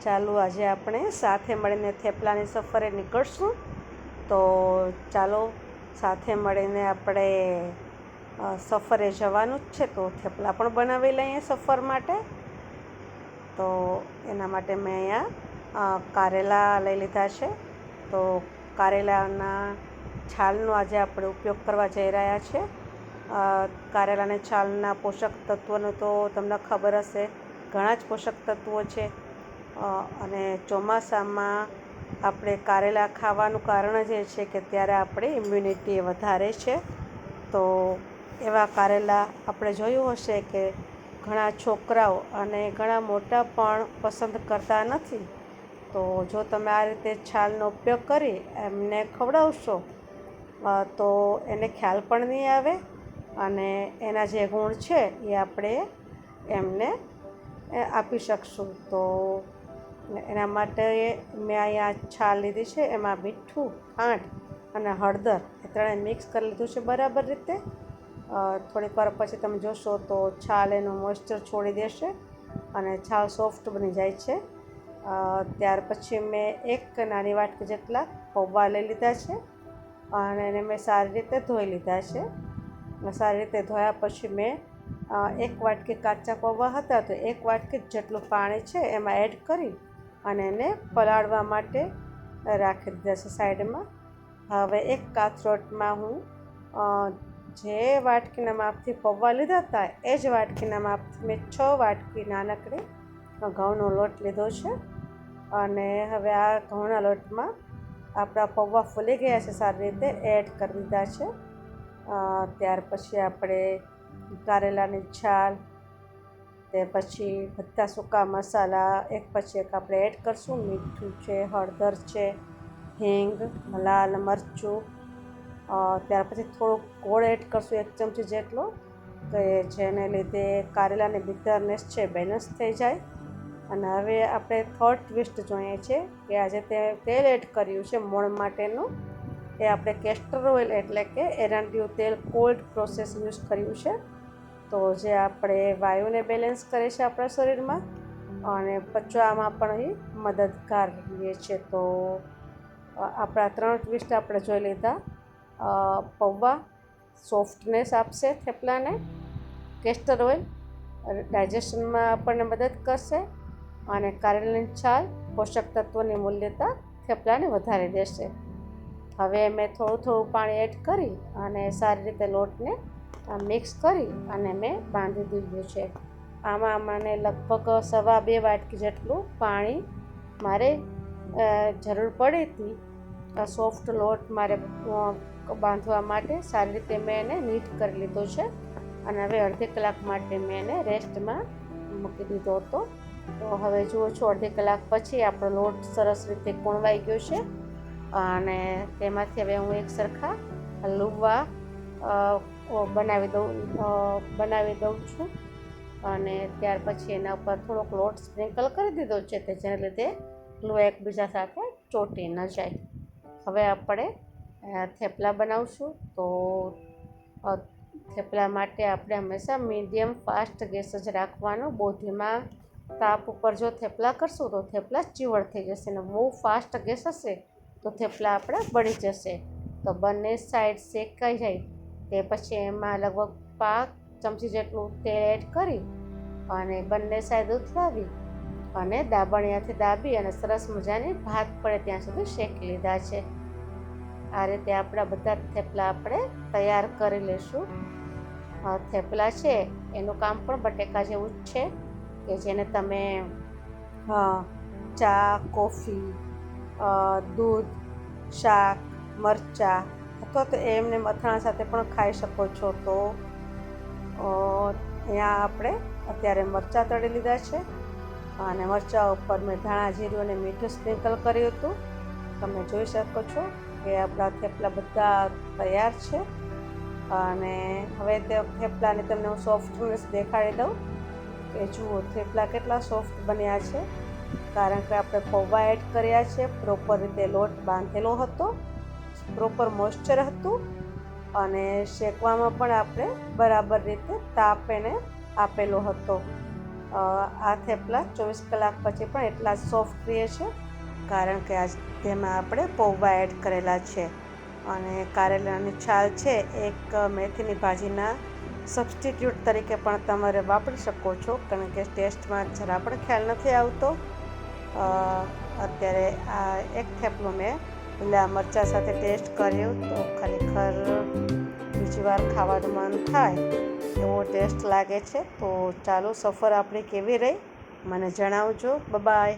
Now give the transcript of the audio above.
ચાલો આજે આપણે સાથે મળીને થેપલાની સફરે નીકળશું. તો ચાલો સાથે મળીને આપણે સફરે જવાનું જ છે, તો થેપલા પણ બનાવી લઈએ સફર માટે. તો એના માટે મેં અહીંયા કારેલા લઈ લીધા છે. તો કારેલાના છાલનો આજે આપણે ઉપયોગ કરવા જઈ રહ્યા છીએ. કારેલાને છાલના પોષક તત્વોનું તો તમને ખબર હશે, ઘણા જ પોષક તત્વો છે. અને ચોમાસામાં આપણે કારેલા ખાવાનું કારણ જ એ છે કે ત્યારે આપણી ઇમ્યુનિટી વધારે છે. તો એવા કારેલા આપણે જોયું હશે કે ઘણા છોકરાઓ અને ઘણા મોટા પણ પસંદ કરતા નથી. તો જો તમે આ રીતે છાલનો ઉપયોગ કરી એમને ખવડાવશો તો એને ખ્યાલ પણ નહીં આવે અને એના જે ગુણ છે એ આપણે એમને આપી શકશું. તો એના માટે મેં અહીંયા છાલ લીધી છે, એમાં મીઠું, ખાંડ અને હળદર એ ત્રણેય મિક્સ કરી લીધું છે બરાબર રીતે. થોડીક વાર પછી તમે જોશો તો છાલ એનું મોઇસ્ચર છોડી દેશે અને છાલ સોફ્ટ બની જાય છે. ત્યાર પછી મેં એક નાની વાટકી જેટલા પૌવા લઈ લીધા છે અને એને મેં સારી રીતે ધોઈ લીધા છે. સારી રીતે ધોયા પછી મેં એક વાટકી કાચા પૌવા હતા તો એક વાટકી જેટલું પાણી છે એમાં એડ કરી અને એને પલાળવા માટે રાખી દીધા છે સાઈડમાં. હવે એક કાથરોટમાં હું જે વાટકીના માપથી પૌવા લીધા હતા એ જ વાટકીના માપથી મેં 6 વાટકી નાનકડી ઘઉંનો લોટ લીધો છે. અને હવે આ ઘઉંના લોટમાં આપણા પૌવા ફૂલી ગયા છે સારી રીતે એડ કરી દીધા છે. ત્યાર પછી આપણે કારેલાની છાલ, તે પછી બધા સૂકા મસાલા એક પછી એક આપણે એડ કરશું. મીઠું છે, હળદર છે, હિંગ, લાલ મરચું, ત્યાર પછી થોડુંક ગોળ એડ કરશું 1 ચમચી જેટલો, કે જેને લીધે કારેલાની બિટરનેસ છે બેલેન્સ થઈ જાય. અને હવે આપણે થર્ડ ટ્વિસ્ટ જોઈએ છે કે આજે તેલ એડ કર્યું છે મોણ માટેનું, એ આપણે કેસ્ટર ઓઇલ એટલે કે એરંડિયું તેલ કોલ્ડ પ્રોસેસ યુઝ કર્યું છે. તો જે આપણે વાયુને બેલેન્સ કરે છે આપણા શરીરમાં અને પચવામાં પણ એ મદદગાર રહે છે. તો આપણા 3 ટ્વિસ્ટ આપણે જોઈ લીધા. પૌવા સોફ્ટનેસ આપશે થેપલાને, કેસ્ટર ઓઇલ ડાયજેશનમાં આપણને મદદ કરશે અને કારેલાની છાલ પોષક તત્વોની મૂલ્યતા થેપલાને વધારી દેશે. હવે મેં થોડું પાણી એડ કરી અને સારી રીતે લોટને મિક્સ કરી અને મેં બાંધી દીધું છે. આમાં મને લગભગ 2.25 વાટકી જેટલું પાણી મારે જરૂર પડી હતી સોફ્ટ લોટ મારે બાંધવા માટે. સારી રીતે મેં એને નીટ કરી લીધો છે અને હવે અડધી કલાક માટે મેં એને રેસ્ટમાં મૂકી દીધો હતો. તો હવે જુઓ છો અડધી કલાક પછી આપણો લોટ સરસ રીતે કૂણવાઈ ગયો છે અને તેમાંથી હવે હું એક સરખા લુવા બનાવી દઉં છું અને ત્યાર પછી એના ઉપર થોડોક લોટ સ્પ્રિંકલ કરી દીધો છે તે જેને લીધે લુવા એકબીજા સાથે ચોંટી ન જાય. હવે આપણે થેપલા બનાવશું. તો થેપલા માટે આપણે હંમેશા મીડિયમ ફાસ્ટ ગેસ જ રાખવાનો. બહુ ધીમા તાપ ઉપર જો થેપલા કરશું તો થેપલા ચીવડ થઈ જશે અને બહુ ફાસ્ટ ગેસ હશે તો થેપલા આપણા બળી જશે. તો બંને સાઈડ શેકાઈ જાય તે પછી એમાં લગભગ 5 ચમચી જેટલું તેલ એડ કરી અને બંને સાઈડ ઉથલાવી અને દાબણિયાથી દાબી અને સરસ મજાની ભાત પડે ત્યાં સુધી શેકી લીધા છે. આ રીતે આપણા બધા થેપલા આપણે તૈયાર કરી લઈશું. થેપલા છે એનું કામ પણ બટેકા જેવું જ છે કે જેને તમે ચા, કોફી, દૂધ, શાક, મરચાં અથવા તો એમને અથાણા સાથે પણ ખાઈ શકો છો. તો અહીંયા આપણે અત્યારે મરચાં તળી લીધા છે અને મરચાં ઉપર મેં ધાણા જીરું અને મીઠું સ્પ્રિંકલ કર્યું હતું. તમે જોઈ શકો છો કે આપણા થેપલા બધા તૈયાર છે. અને હવે તે થેપલાની તમને હું સોફ્ટનેસ દેખાડી દઉં કે જુઓ થેપલા કેટલા સોફ્ટ બન્યા છે, કારણ કે આપણે પૌવા એડ કર્યા છે, પ્રોપર રીતે લોટ બાંધેલો હતો, પ્રોપર મોઇસ્ચર હતું અને શેકવામાં પણ આપણે બરાબર રીતે તાપ એને આપેલો હતો. આ થેપલા 24 કલાક પછી પણ એટલા સોફ્ટ રહે છે, કારણ કે આજ તેમાં આપણે પૌવા એડ કરેલા છે. અને કારેલાની છાલ છે એક મેથીની ભાજીના સબસ્ટિટ્યૂટ તરીકે પણ તમારે વાપરી શકો છો, કારણ કે ટેસ્ટમાં જરા પણ ખ્યાલ નથી આવતો. અત્યારે આ એક થેપલું મેં લીલા મરચાં સાથે ટેસ્ટ કર્યું તો ખરેખર બીજી વાર ખાવાનું મન થાય એવો ટેસ્ટ લાગે છે. તો ચાલો, સફર આપણી કેવી રહી મને જણાવજો. બાય.